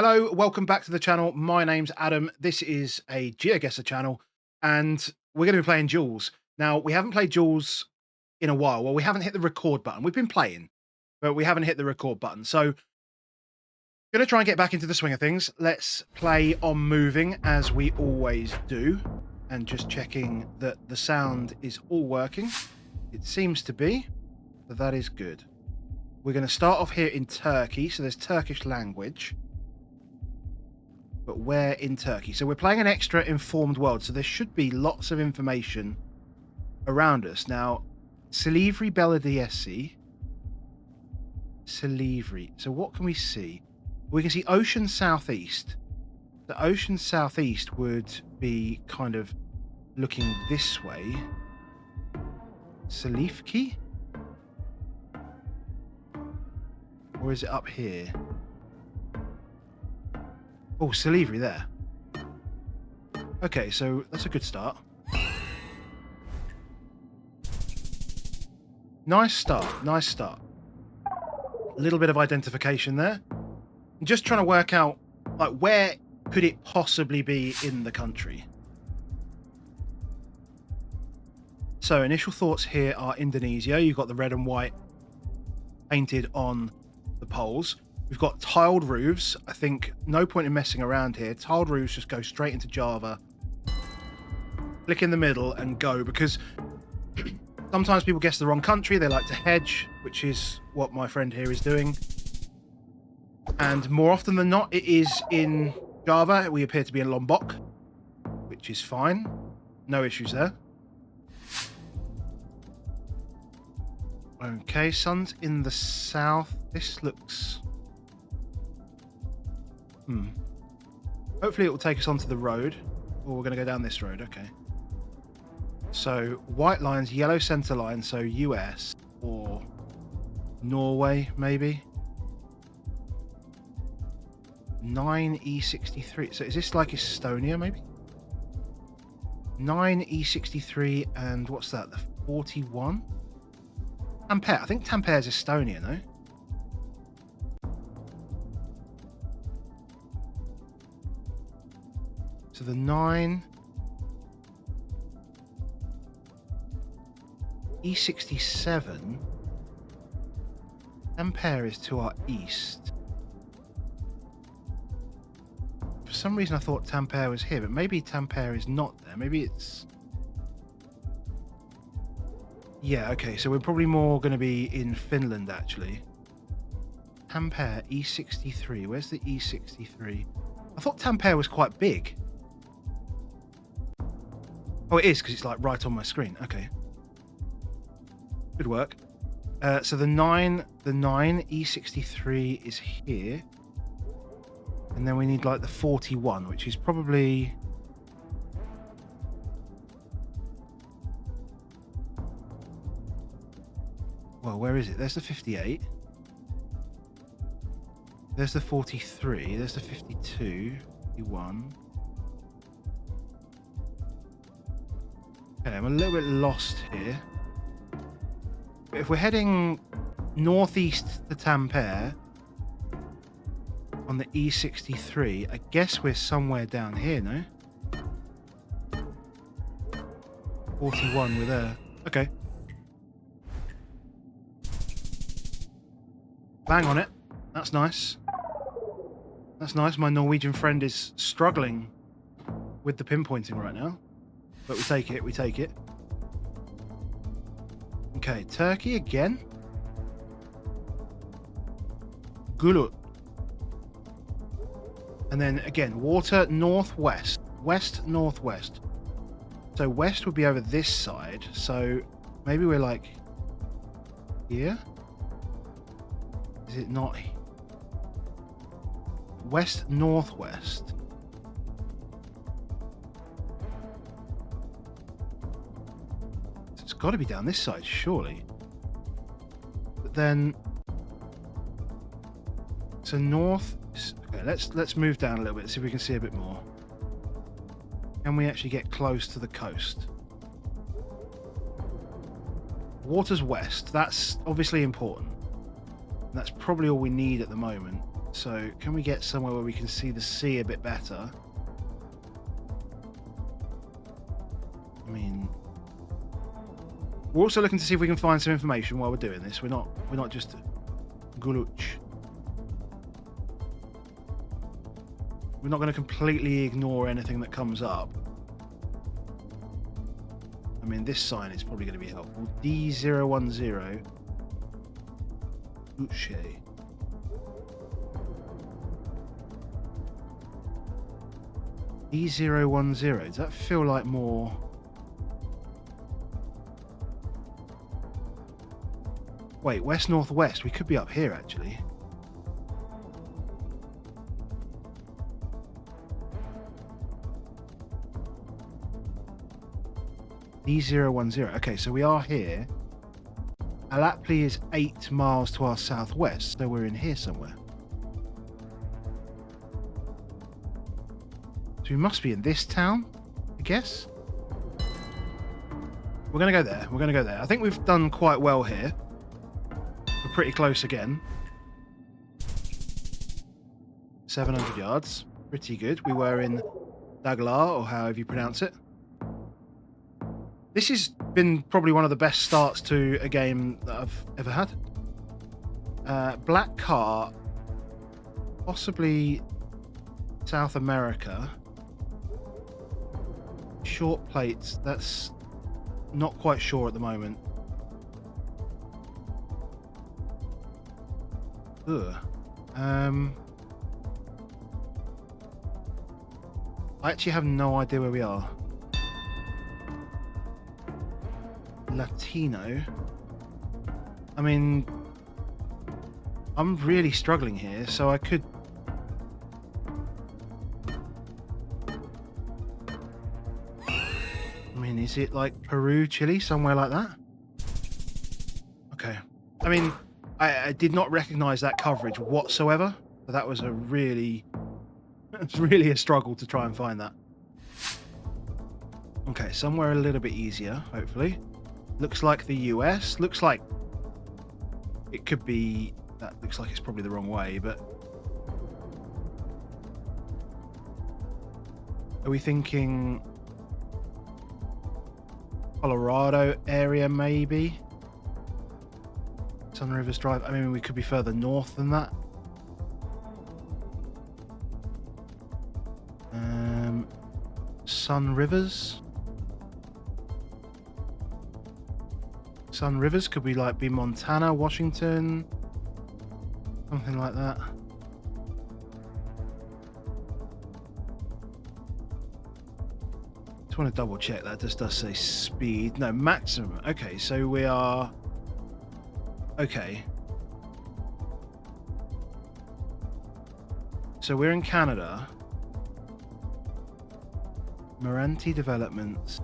Hello, welcome back to the channel. My name's Adam. This is a Geoguessr channel, and we're going to be playing Duels. Now, we haven't played Duels in a while. Well, we haven't hit the record button. We've been playing, but we haven't hit the record button. So, going to try and get back into the swing of things. Let's play on moving as we always do, and just checking that the sound is all working. It seems to be, so that is good. We're going to start off here in Turkey, so there's Turkish language. But where in Turkey? So we're playing an extra informed world, so there should be lots of information around us. Now, Silivri Belediyesi. Silivri. So what can we see? We can see ocean southeast. The ocean southeast would be kind of looking this way. Silifki? Or is it up here? Oh, Silivri there. Okay, so that's a good start. Nice start, nice start. A little bit of identification there. I'm just trying to work out, like, where could it possibly be in the country? So, initial thoughts here are Indonesia. You've got the red and white painted on the poles. We've got tiled roofs. I think no point in messing around here. Tiled roofs just go straight into Java. Click in the middle and go, because sometimes people guess the wrong country. They like to hedge, which is what my friend here is doing. And more often than not, it is in Java. We appear to be in Lombok, which is fine. No issues there. Okay, sun's in the south. This looks... Hopefully it will take us onto the road. Or we're going to go down this road. Okay. So, white lines, yellow center line. So, US or Norway, maybe. 9E63. So, is this like Estonia, maybe? 9E63 and what's that? The 41? Tampere. I think Tampere is Estonia, no? So the 9 E67 Tampere is to our east. For some reason I thought Tampere was here, but maybe Tampere is not there. Maybe it's... Yeah, okay, so we're probably more going to be in Finland, actually. Tampere, E63. Where's the E63? I thought Tampere was quite big. Oh, it is, because it's like right on my screen. Okay. Good work. So the 9 E63 is here. And then we need like the 41, which is probably... Well, where is it? There's the 58. There's the 43. There's the 52. 51. Okay, I'm a little bit lost here. But if we're heading northeast to Tampere on the E63, I guess we're somewhere down here, no? 41, we're there. Okay. Bang on it. That's nice. That's nice. My Norwegian friend is struggling with the pinpointing right now. But we take it, we take it. Okay, Turkey again. Gulut. And then again, water northwest. West, northwest. So west would be over this side. So maybe we're like here? Is it not? West, northwest. It's got to be down this side, surely. But then, so north. Okay, let's move down a little bit, see if we can see a bit more. Can we actually get close to the coast? Water's west. That's obviously important. That's probably all we need at the moment. So can we get somewhere where we can see the sea a bit better? I mean, we're also looking to see if we can find some information while we're doing this. We're not just guluch. We're not going to completely ignore anything that comes up. I mean, this sign is probably going to be helpful. D010. Uche. D010. Does that feel like more? Wait, west-northwest. We could be up here, actually. D010. Okay, so we are here. Alapli is 8 miles to our southwest, so we're in here somewhere. So we must be in this town, I guess. We're going to go there. We're going to go there. I think we've done quite well here. We're pretty close again. 700 yards. Pretty good. We were in Daglar, or however you pronounce it. This has been probably one of the best starts to a game that I've ever had. Black car, possibly South America. Short plates, that's not quite sure at the moment. Ugh. I actually have no idea where we are. Latino. I mean, I'm really struggling here, so I could... I mean, is it like Peru, Chile, somewhere like that? Okay. I mean, I did not recognize that coverage whatsoever, but that was a really... It's really a struggle to try and find that. Okay, somewhere a little bit easier, hopefully. Looks like the US. Looks like it could be... That looks like it's probably the wrong way, but... Are we thinking... Colorado area, maybe? Sun Rivers Drive. I mean, we could be further north than that. Sun Rivers. Sun Rivers could we like be Montana, Washington, something like that. Just want to double check that. This does say speed. No, maximum. Okay, so we are. Okay. So we're in Canada. Moranti Developments.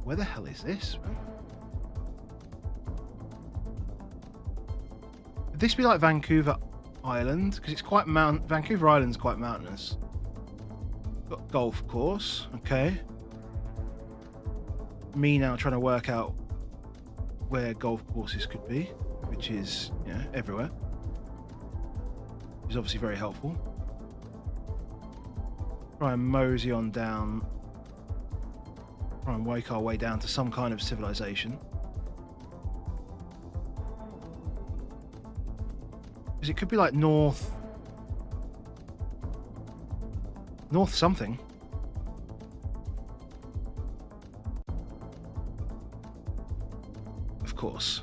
Where the hell is this, man? Would this be like Vancouver Island? Because it's quite Vancouver Island's quite mountainous. Got golf course. Okay. Me now trying to work out where golf courses could be, which is, you know, everywhere. Which is obviously very helpful. Try and mosey on down. Try and wake our way down to some kind of civilization. Because it could be like north something. Of course.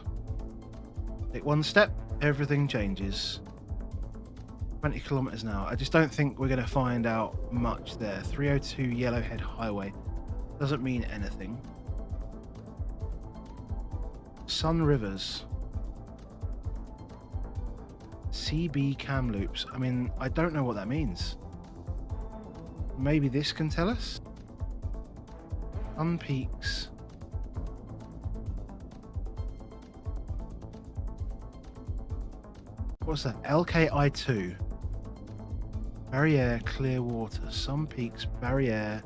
Take one step, everything changes. 20 kilometers an hour. I just don't think we're going to find out much there. 302 Yellowhead Highway. Doesn't mean anything. Sun Rivers. CB Kamloops. I mean, I don't know what that means. Maybe this can tell us? Sun Peaks. What's that? LKI2. Barriere, clear water. Sun Peaks, Barriere,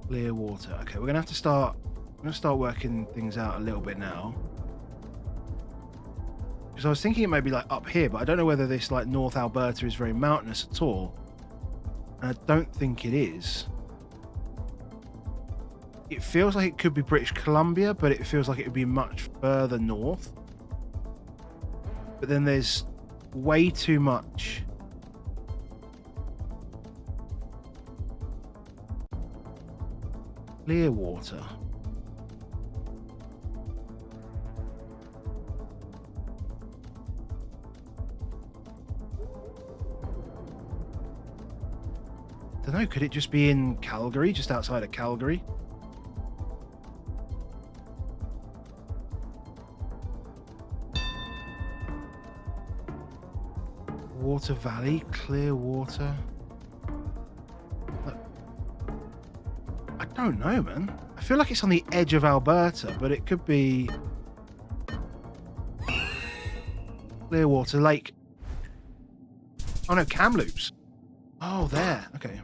clear water. Okay, we're gonna have to start. I'm gonna start working things out a little bit now. Because I was thinking it may be like up here, but I don't know whether this like North Alberta is very mountainous at all. And I don't think it is. It feels like it could be British Columbia, but it feels like it would be much further north. But then there's way too much. Clearwater. I don't know, could it just be in Calgary, just outside of Calgary? Water Valley, Clearwater. I don't know, man. I feel like it's on the edge of Alberta, but it could be Clearwater Lake. Oh no, Kamloops. Oh, there. Okay.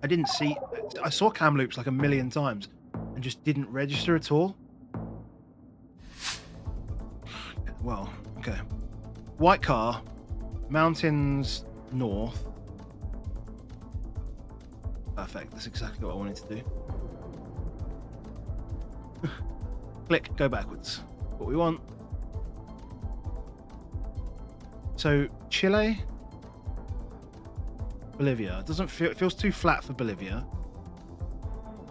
I didn't see. I saw Kamloops like a million times and just didn't register at all. Well, okay. White car, mountains north. Perfect. That's exactly what I wanted to do. Click, go backwards. What we want. So Chile, Bolivia. It doesn't feel. It feels too flat for Bolivia.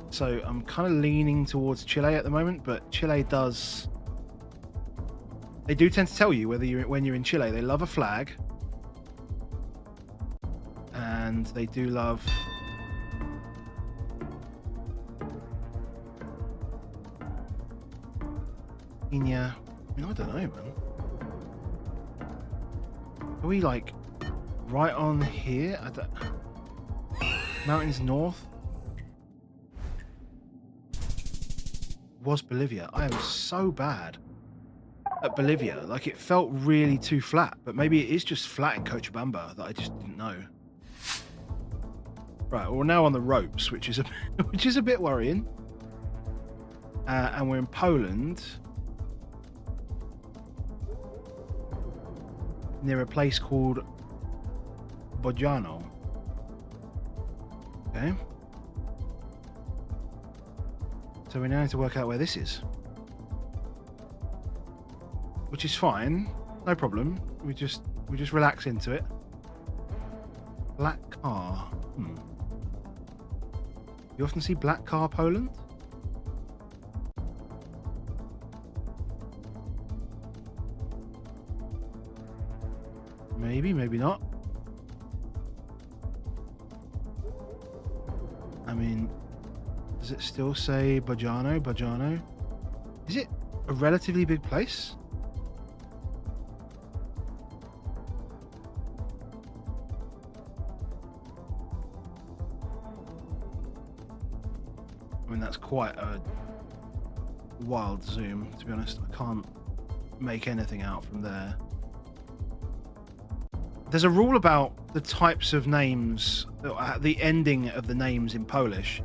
So I'm kind of leaning towards Chile at the moment, but Chile does. They do tend to tell you whether when you're in Chile. They love a flag, and they do love. Yeah, I mean, I don't know, man. Are we like right on here? I don't... Mountains north was Bolivia. I am so bad at Bolivia. Like, it felt really too flat, but maybe it is just flat in Cochabamba that I just didn't know. Right, well, we're now on the ropes, which is a bit worrying. And we're in Poland. Near a place called Bojano. Okay. So we now need to work out where this is. Which is fine. No problem. We just relax into it. Black car. You often see black car Poland? Maybe, maybe not. I mean, does it still say Bojano? Bojano? Is it a relatively big place? I mean, that's quite a wild zoom, to be honest. I can't make anything out from there. There's a rule about the types of names, the ending of the names in Polish,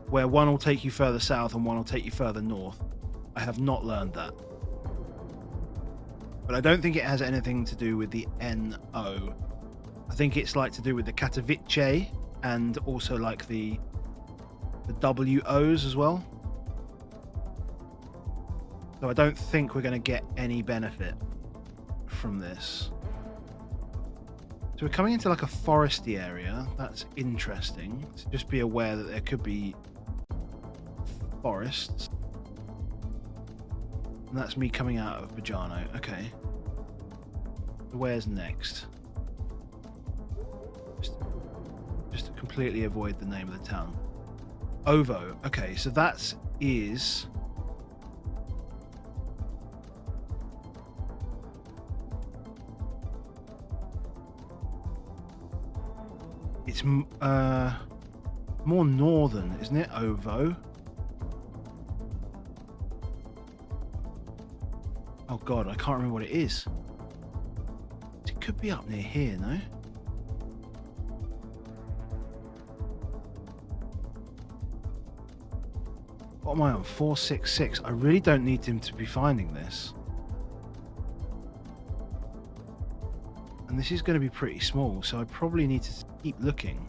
where one will take you further south and one will take you further north. I have not learned that. But I don't think it has anything to do with the N-O. I think it's like to do with the Katowice and also like the W-Os as well. So I don't think we're going to get any benefit from this. So we're coming into like a foresty area. That's interesting. So just be aware that there could be forests. And that's me coming out of Bojano. Okay. Where's next? Just to completely avoid the name of the town. Ovo. Okay, so that is... It's more northern, isn't it? Ovo. Oh god, I can't remember what it is. It could be up near here, no? What am I on? 466. I really don't need him to be finding this. And this is going to be pretty small, so I probably need to keep looking.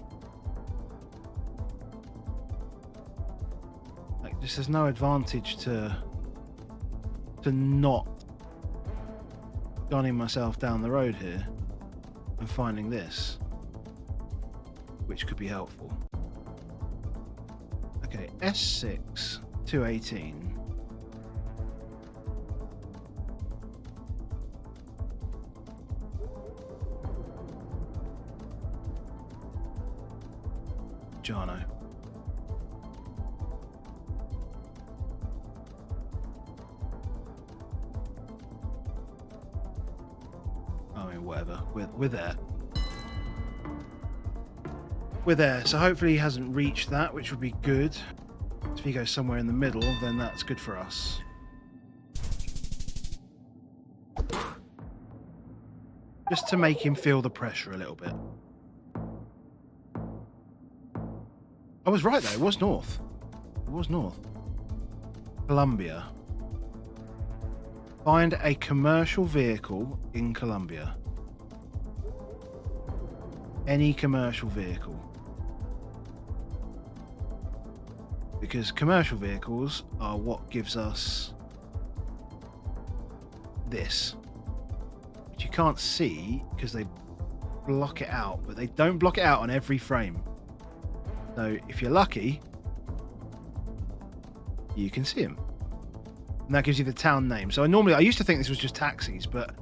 Like, just there's no advantage to not gunning myself down the road here and finding this, which could be helpful. Okay, S6 218. Jono. I mean, whatever. We're there. We're there. So hopefully he hasn't reached that, which would be good. If he goes somewhere in the middle, then that's good for us. Just to make him feel the pressure a little bit. I was right though, it was north. It was north. Colombia. Find a commercial vehicle in Colombia. Any commercial vehicle. Because commercial vehicles are what gives us this. Which you can't see because they block it out, but they don't block it out on every frame. So if you're lucky, you can see them. And that gives you the town name. So I used to think this was just taxis, but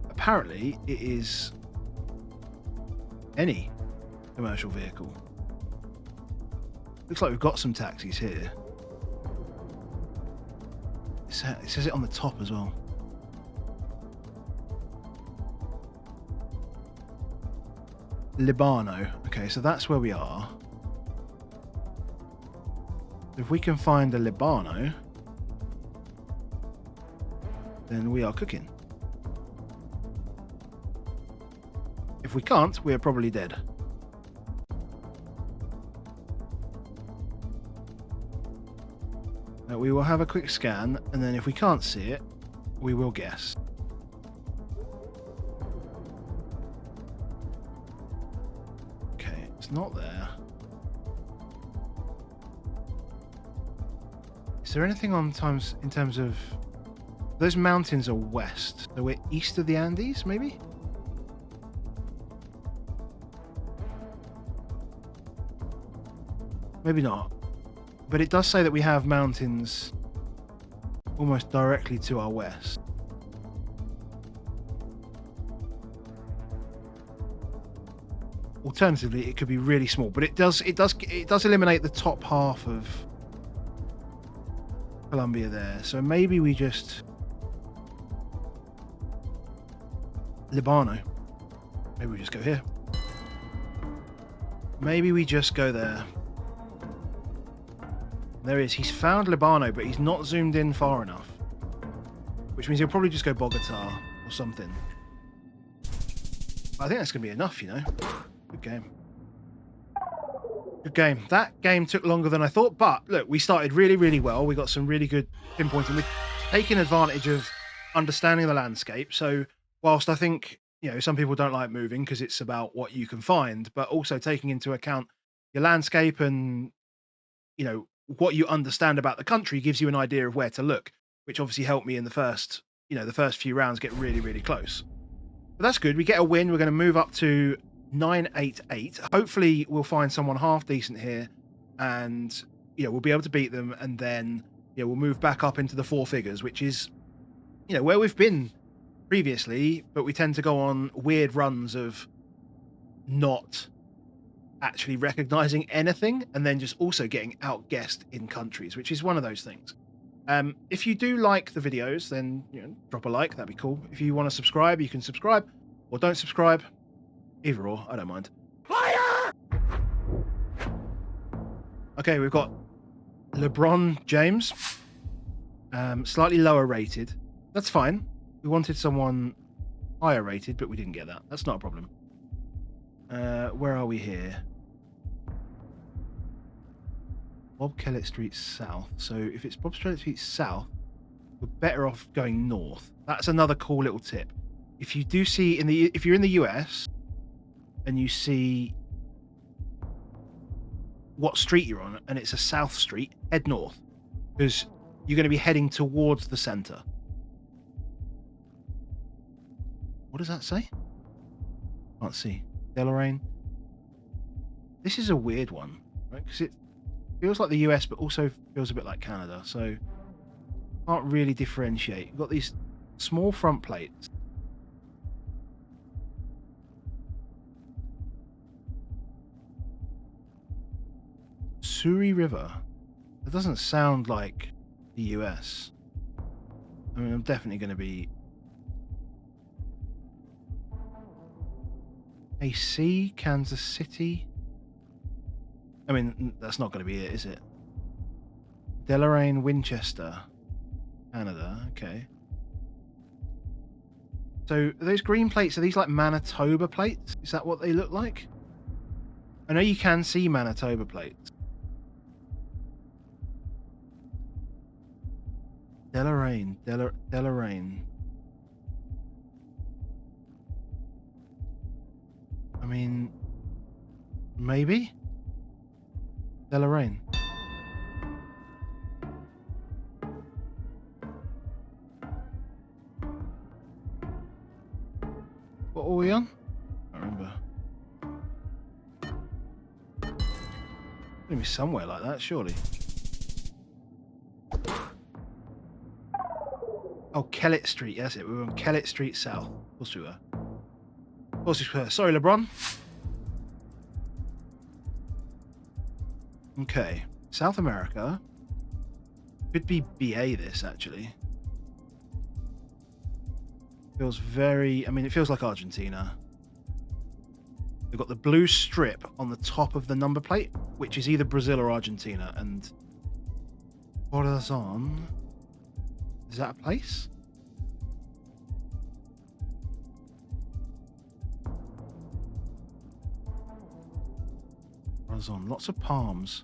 apparently it is any commercial vehicle. Looks like we've got some taxis here. It says it on the top as well. Libano. Okay, so that's where we are. If we can find a Libano, then we are cooking. If we can't, we are probably dead. Now we will have a quick scan, and then if we can't see it, we will guess. Okay, it's not there. Is there anything on times in terms of those mountains are west, so we're east of the Andes, maybe? Maybe not. But it does say that we have mountains almost directly to our west. Alternatively, it could be really small, but it does eliminate the top half of Colombia there. So maybe we just Libano. Maybe we just go here. Maybe we just go there. There he is. He's found Libano, but he's not zoomed in far enough. Which means he'll probably just go Bogota or something. I think that's going to be enough, you know. Good game. Good game. That game took longer than I thought, but look, we started really, really well. We got some really good pinpointing. We're taking advantage of understanding the landscape. So whilst I think, you know, some people don't like moving because it's about what you can find, but also taking into account your landscape and, you know, what you understand about the country gives you an idea of where to look, which obviously helped me in the first few rounds get really, really close. But that's good. We get a win. We're going to move up to 988. Hopefully we'll find someone half decent here and, you know, we'll be able to beat them, and then, you know, we'll move back up into the four figures, which is, you know, where we've been previously, but we tend to go on weird runs of not actually recognizing anything and then just also getting outguessed in countries, which is one of those things. If you do like the videos, then, you know, drop a like, that'd be cool. If you want to subscribe, you can subscribe, or don't subscribe. Either or, I don't mind. Fire! Okay, we've got LeBron James, slightly lower rated. That's fine. We wanted someone higher rated, but we didn't get that. That's not a problem. Where are we here? Bob Kellett Street South. So if it's Bob Kellett Street South, we're better off going north. That's another cool little tip. if you do see if you're in the US and you see what street you're on and it's a south street, head north because you're going to be heading towards the center. What does that say? Can't see. Deloraine. This is a weird one, right? Because it feels like the US, but also feels a bit like Canada. So can't really differentiate. You've got these small front plates. Surrey River. It doesn't sound like the US. I mean, I'm definitely going to be AC, Kansas City. I mean, that's not going to be it, is it? Deloraine, Winchester, Canada. Okay. So those green plates, are these like Manitoba plates? Is that what they look like? I know you can see Manitoba plates. Deloraine, Deloraine. I mean, maybe? Deloraine. What were we on? I don't remember. Maybe somewhere like that, surely. Oh, Kellett Street. That's it. We were on Kellett Street South. Of course we were. Of course we were. Sorry, LeBron. Okay. South America. Could be BA this, actually. Feels very... I mean, it feels like Argentina. We've got the blue strip on the top of the number plate, which is either Brazil or Argentina. And Corazon... Is that a place? Corazon. Lots of palms.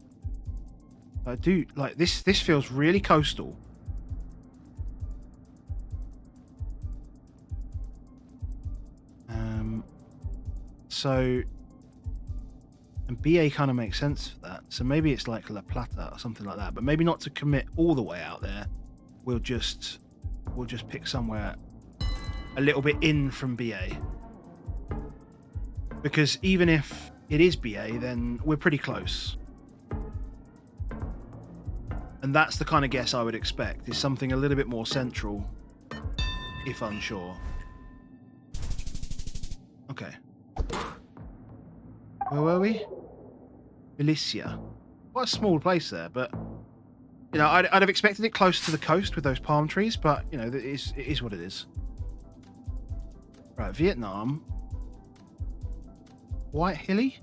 I do like this. This feels really coastal. So, and BA kind of makes sense for that. So maybe it's like La Plata or something like that. But maybe not to commit all the way out there. We'll just pick somewhere a little bit in from BA. Because even if it is BA, then we're pretty close. And that's the kind of guess I would expect, is something a little bit more central, if unsure. Okay. Where were we? Galicia. Quite a small place there, but you know, I'd have expected it close to the coast with those palm trees, but you know, it is what it is. Right, Vietnam. Quite hilly.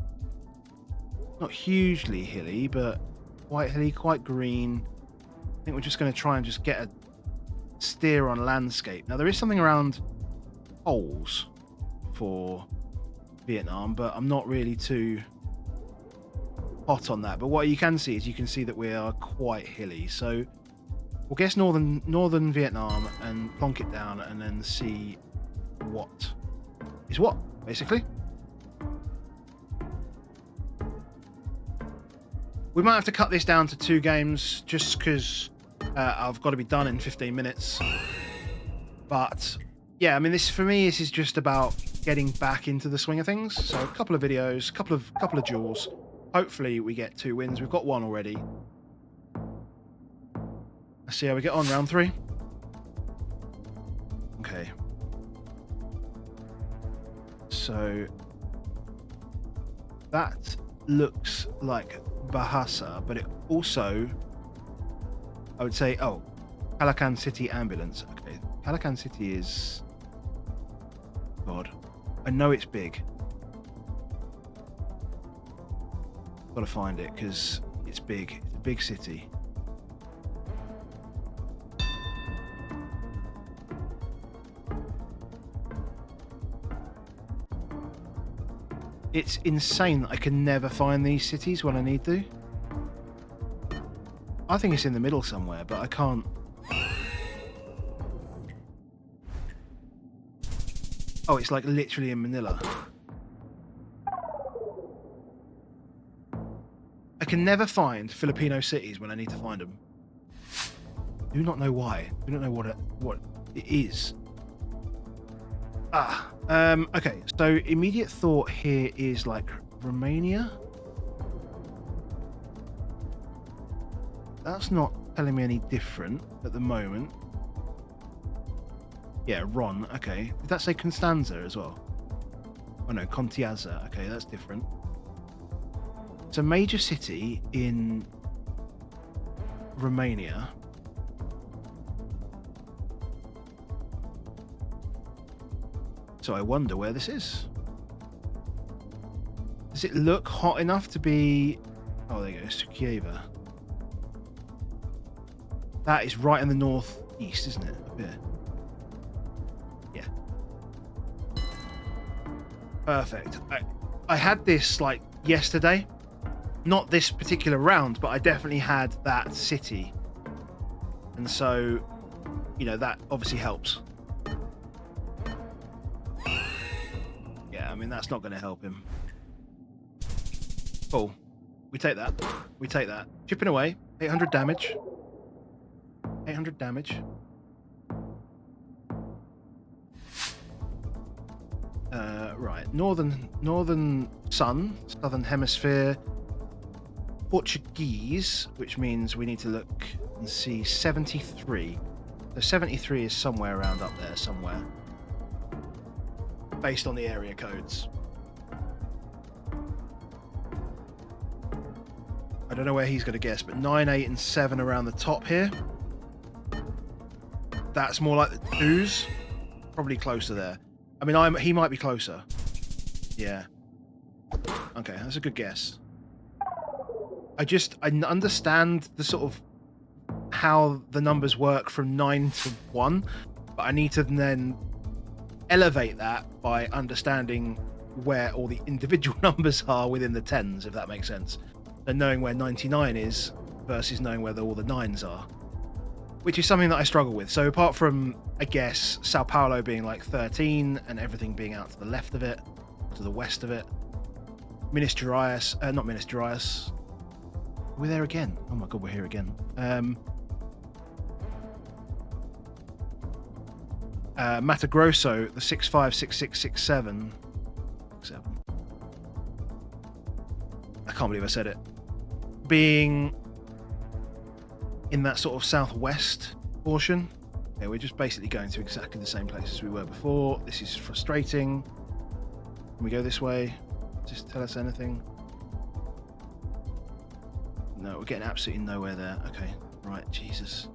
Not hugely hilly, but quite hilly, quite green. I think we're just going to try and just get a steer on landscape. Now, there is something around poles for Vietnam, but I'm not really too hot on that. But what you can see is you can see that we are quite hilly. So we'll guess northern Vietnam and plonk it down and then see what is what, basically. We might have to cut this down to 2 games just because I've got to be done in 15 minutes. But yeah, I mean, this for me, this is just about getting back into the swing of things. So a couple of videos, couple of duels. Hopefully we get 2 wins. We've got 1 already. Let's see how we get on round 3. Okay. So that looks like Bahasa, but it also, I would say, oh, Calacan City Ambulance. Okay, Calacan City is, God, I know it's big. Got to find it because it's big. It's a big city. It's insane that I can never find these cities when I need to. I think it's in the middle somewhere, but I can't. Oh, it's like literally in Manila. I can never find Filipino cities when I need to find them. Do not know why. Do not know what it is. Okay. So immediate thought here is like Romania. That's not telling me any different at the moment. Yeah, Ron. Okay. Did that say Constanza as well? Oh no, Contiaza. Okay, that's different. It's a major city in Romania. So I wonder where this is. Does it look hot enough to be... Oh, there you go, Sukieva. That is right in the northeast, isn't it? Up here. Yeah. Perfect. I had this like yesterday. Not this particular round, but I definitely had that city. And so, you know, that obviously helps. Yeah, I mean, that's not going to help him. Cool. We take that. We take that. Chipping away. 800 damage. 800 damage. Right. Northern sun, southern hemisphere. Portuguese, which means we need to look and see 73. So 73 is somewhere around up there, somewhere. Based on the area codes. I don't know where he's going to guess, but 9, 8, and 7 around the top here. That's more like the 2s. Probably closer there. I mean, he might be closer. Yeah. Okay, that's a good guess. I understand the sort of how the numbers work from 9 to 1, but I need to then elevate that by understanding where all the individual numbers are within the 10s, if that makes sense. And knowing where 99 is versus knowing where all the 9s are, which is something that I struggle with. So apart from, I guess, Sao Paulo being like 13 and everything being out to the left of it, to the west of it, Minas Gerais, not Minas Gerais. We're there again. Oh my god, we're here again. Mato Grosso, the 656667. 7. I can't believe I said it. Being in that sort of southwest portion. Yeah, we're just basically going to exactly the same place as we were before. This is frustrating. Can we go this way? Just tell us anything. No, we're getting absolutely nowhere there. Okay, right, Jesus.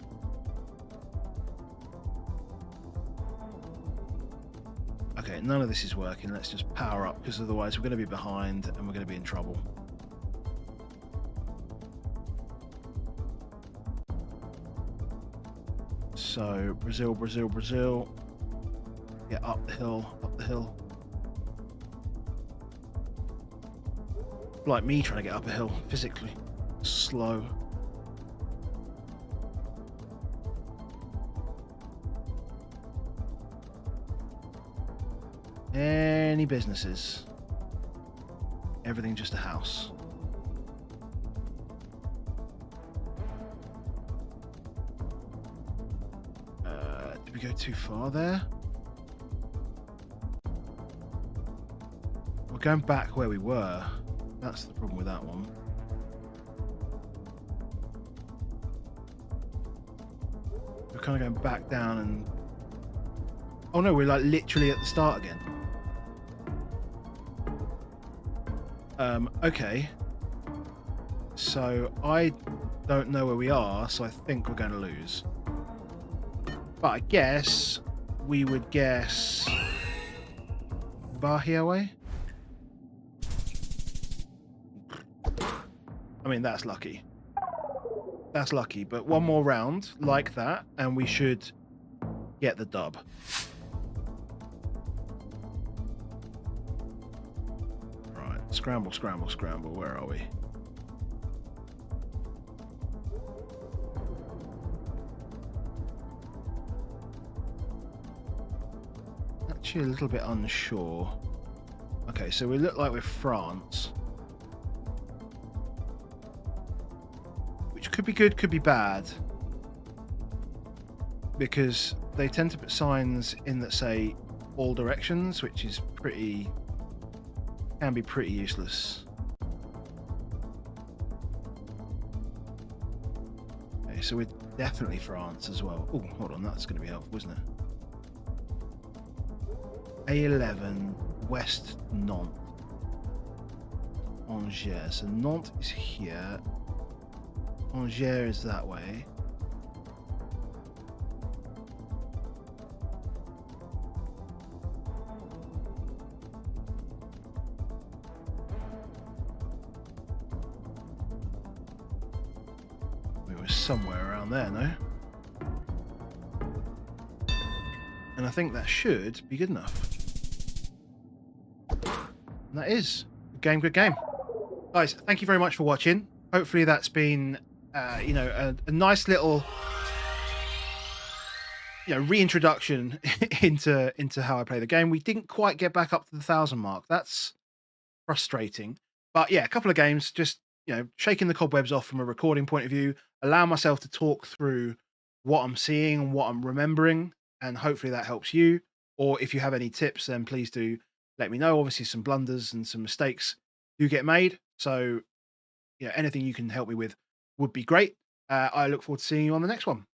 Okay, none of this is working. Let's just power up, because otherwise we're going to be behind and we're going to be in trouble. So, Brazil, Brazil, Brazil. Yeah, up the hill, up the hill. Like me trying to get up a hill, physically. Slow. Any businesses? Everything just a house. Did we go too far there? We're going back where we were. That's the problem with that one. We're kind of going back down and... Oh no, we're like literally at the start again. Okay. So I don't know where we are, so I think we're going to lose. But I guess we would guess Bahia way. I mean, that's lucky. That's lucky, but one more round like that, and we should get the dub. Right, scramble, scramble, scramble. Where are we? actually a little bit unsure. Okay, so we look like we're France, which could be good, could be bad, because they tend to put signs in that say all directions, which is can be pretty useless. Okay, so we're definitely France as well. Oh, hold on, that's going to be helpful, isn't it? A11 West Nantes. Angers. So Nantes is here. Angers is that way. We were somewhere around there, no? And I think that should be good enough. And that is good game, good game. Guys, thank you very much for watching. Hopefully that's been, a nice little, reintroduction into how I play the game. We didn't quite get back up to the 1,000 mark. That's frustrating. But yeah, a couple of games, just, shaking the cobwebs off from a recording point of view, allow myself to talk through what I'm seeing and what I'm remembering, and hopefully that helps you. Or if you have any tips, then please do let me know. Obviously, some blunders and some mistakes do get made. So, anything you can help me with would be great. I look forward to seeing you on the next one.